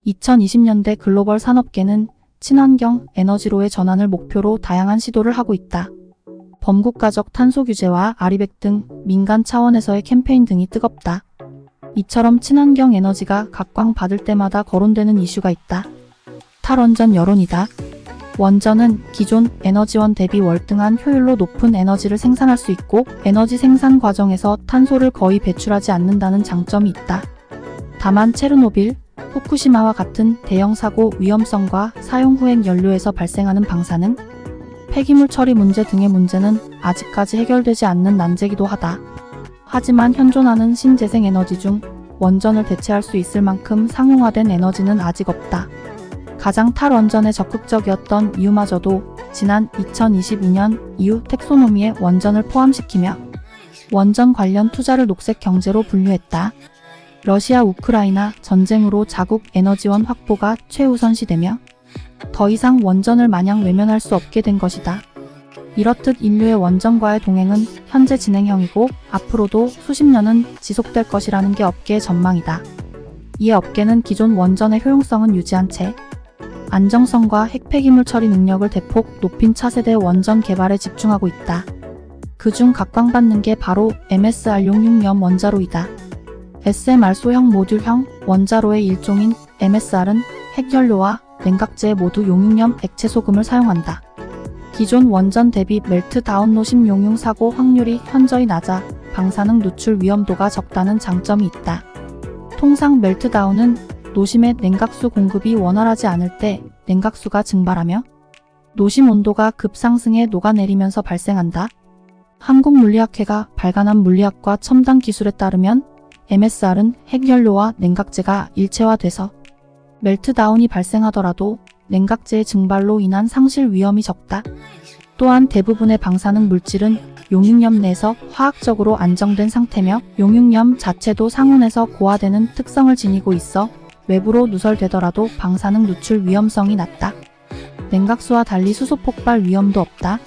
2020년대 글로벌 산업계는 친환경 에너지로의 전환을 목표로 다양한 시도를 하고 있다. 범국가적 탄소 규제와 아리백 등 민간 차원에서의 캠페인 등이 뜨겁다. 이처럼 친환경 에너지가 각광받을 때마다 거론되는 이슈가 있다. 탈원전 여론이다. 원전은 기존 에너지원 대비 월등한 효율로 높은 에너지를 생산할 수 있고 에너지 생산 과정에서 탄소를 거의 배출하지 않는다는 장점이 있다. 다만 체르노빌, 후쿠시마와 같은 대형 사고 위험성과 사용 후행 연료에서 발생하는 방사능, 폐기물 처리 문제 등의 문제는 아직까지 해결되지 않는 난제이기도 하다. 하지만 현존하는 신재생 에너지 중 원전을 대체할 수 있을 만큼 상용화된 에너지는 아직 없다. 가장 탈원전에 적극적이었던 이유마저도 지난 2022년 이후 텍소노미에 원전을 포함시키며 원전 관련 투자를 녹색 경제로 분류했다. 러시아 우크라이나 전쟁으로 자국 에너지원 확보가 최우선시되며 더 이상 원전을 마냥 외면할 수 없게 된 것이다. 이렇듯 인류의 원전과의 동행은 현재 진행형이고 앞으로도 수십 년은 지속될 것이라는 게 업계의 전망이다. 이에 업계는 기존 원전의 효용성은 유지한 채 안정성과 핵폐기물 처리 능력을 대폭 높인 차세대 원전 개발에 집중하고 있다. 그중 각광받는 게 바로 MSR66년 원자로이다. SMR 소형 모듈형 원자로의 일종인 MSR은 핵연료와 냉각제 모두 용융염 액체 소금을 사용한다. 기존 원전 대비 멜트다운 노심 용융 사고 확률이 현저히 낮아 방사능 누출 위험도가 적다는 장점이 있다. 통상 멜트다운은 노심의 냉각수 공급이 원활하지 않을 때 냉각수가 증발하며 노심 온도가 급상승해 녹아내리면서 발생한다. 한국물리학회가 발간한 물리학과 첨단 기술에 따르면 MSR은 핵연료와 냉각제가 일체화돼서 멜트다운이 발생하더라도 냉각제의 증발로 인한 상실 위험이 적다. 또한 대부분의 방사능 물질은 용융염 내에서 화학적으로 안정된 상태며 용융염 자체도 상온에서 고화되는 특성을 지니고 있어 외부로 누설되더라도 방사능 누출 위험성이 낮다. 냉각수와 달리 수소 폭발 위험도 없다.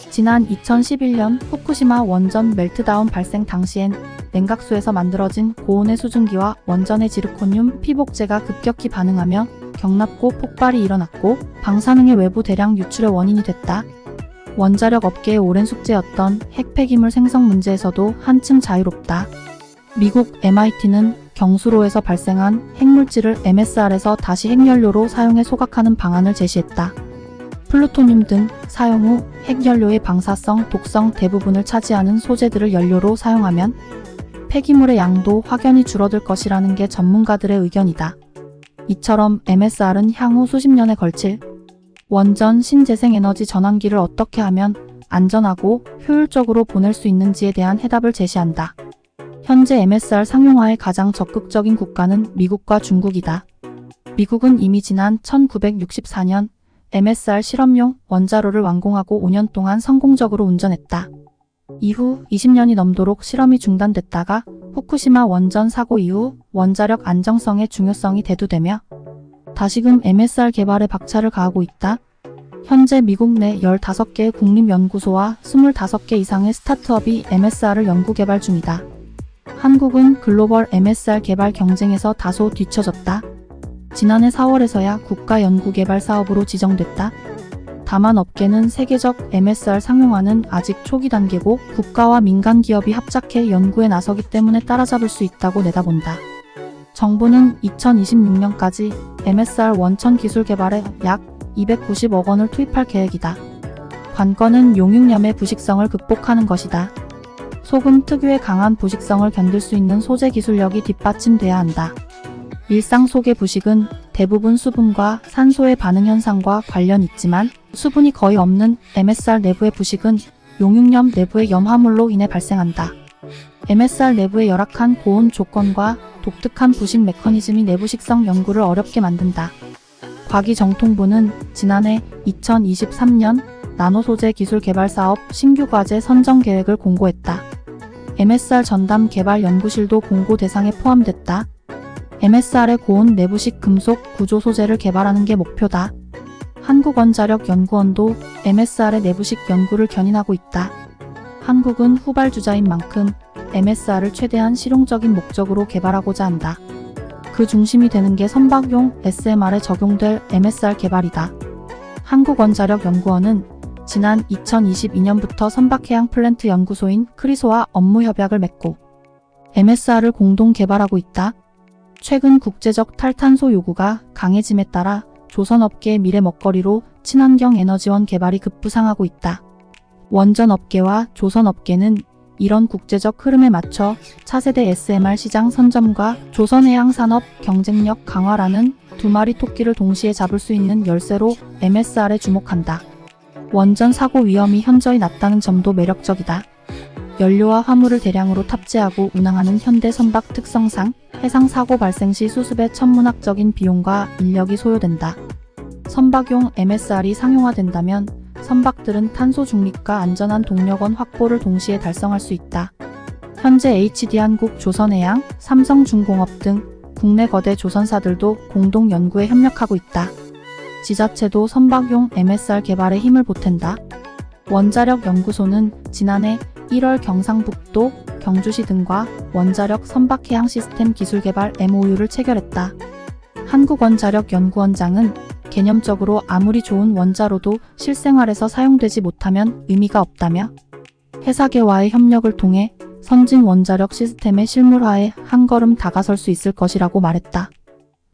지난 2011년 후쿠시마 원전 멜트다운 발생 당시엔 냉각수에서 만들어진 고온의 수증기와 원전의 지르코늄 피복제가 급격히 반응하며 경납고 폭발이 일어났고 방사능의 외부 대량 유출의 원인이 됐다. 원자력 업계의 오랜 숙제였던 핵폐기물 생성 문제에서도 한층 자유롭다. 미국 MIT는 경수로에서 발생한 핵물질을 MSR에서 다시 핵연료로 사용해 소각하는 방안을 제시했다. 플루토늄 등 사용 후 핵연료의 방사성, 독성 대부분을 차지하는 소재들을 연료로 사용하면 폐기물의 양도 확연히 줄어들 것이라는 게 전문가들의 의견이다. 이처럼 MSR은 향후 수십 년에 걸칠 원전 신재생에너지 전환기를 어떻게 하면 안전하고 효율적으로 보낼 수 있는지에 대한 해답을 제시한다. 현재 MSR 상용화에 가장 적극적인 국가는 미국과 중국이다. 미국은 이미 지난 1964년 MSR 실험용 원자로를 완공하고 5년 동안 성공적으로 운전했다. 이후 20년이 넘도록 실험이 중단됐다가 후쿠시마 원전 사고 이후 원자력 안정성의 중요성이 대두되며 다시금 MSR 개발에 박차를 가하고 있다. 현재 미국 내 15개의 국립연구소와 25개 이상의 스타트업이 MSR을 연구 개발 중이다. 한국은 글로벌 MSR 개발 경쟁에서 다소 뒤처졌다. 지난해 4월에서야 국가연구개발 사업으로 지정됐다. 다만 업계는 세계적 MSR 상용화는 아직 초기 단계고 국가와 민간 기업이 합작해 연구에 나서기 때문에 따라잡을 수 있다고 내다본다. 정부는 2026년까지 MSR 원천 기술 개발에 약 290억 원을 투입할 계획이다. 관건은 용융염의 부식성을 극복하는 것이다. 소금 특유의 강한 부식성을 견딜 수 있는 소재 기술력이 뒷받침돼야 한다. 일상 속의 부식은 대부분 수분과 산소의 반응 현상과 관련 있지만 수분이 거의 없는 MSR 내부의 부식은 용융염 내부의 염화물로 인해 발생한다. MSR 내부의 열악한 고온 조건과 독특한 부식 메커니즘이 내부 식성 연구를 어렵게 만든다. 과기정통부는 지난해 2023년 나노소재 기술 개발 사업 신규 과제 선정 계획을 공고했다. MSR 전담 개발 연구실도 공고 대상에 포함됐다. MSR의 고온 내부식 금속 구조 소재를 개발하는 게 목표다. 한국원자력연구원도 MSR의 내부식 연구를 견인하고 있다. 한국은 후발주자인 만큼 MSR을 최대한 실용적인 목적으로 개발하고자 한다. 그 중심이 되는 게 선박용 SMR에 적용될 MSR 개발이다. 한국원자력연구원은 지난 2022년부터 선박해양플랜트 연구소인 크리소와 업무 협약을 맺고 MSR을 공동 개발하고 있다. 최근 국제적 탈탄소 요구가 강해짐에 따라 조선업계의 미래 먹거리로 친환경 에너지원 개발이 급부상하고 있다. 원전업계와 조선업계는 이런 국제적 흐름에 맞춰 차세대 SMR 시장 선점과 조선해양산업 경쟁력 강화라는 두 마리 토끼를 동시에 잡을 수 있는 열쇠로 MSR에 주목한다. 원전 사고 위험이 현저히 낮다는 점도 매력적이다. 연료와 화물을 대량으로 탑재하고 운항하는 현대 선박 특성상 해상 사고 발생 시 수습에 천문학적인 비용과 인력이 소요된다. 선박용 MSR이 상용화된다면 선박들은 탄소 중립과 안전한 동력원 확보를 동시에 달성할 수 있다. 현재 HD한국, 조선해양, 삼성중공업 등 국내 거대 조선사들도 공동 연구에 협력하고 있다. 지자체도 선박용 MSR 개발에 힘을 보탠다. 원자력연구소는 지난해 1월 경상북도, 경주시 등과 원자력 선박해양 시스템 기술 개발 MOU를 체결했다. 한국원자력연구원장은 개념적으로 아무리 좋은 원자로도 실생활에서 사용되지 못하면 의미가 없다며 회사계와의 협력을 통해 선진 원자력 시스템의 실물화에 한 걸음 다가설 수 있을 것이라고 말했다.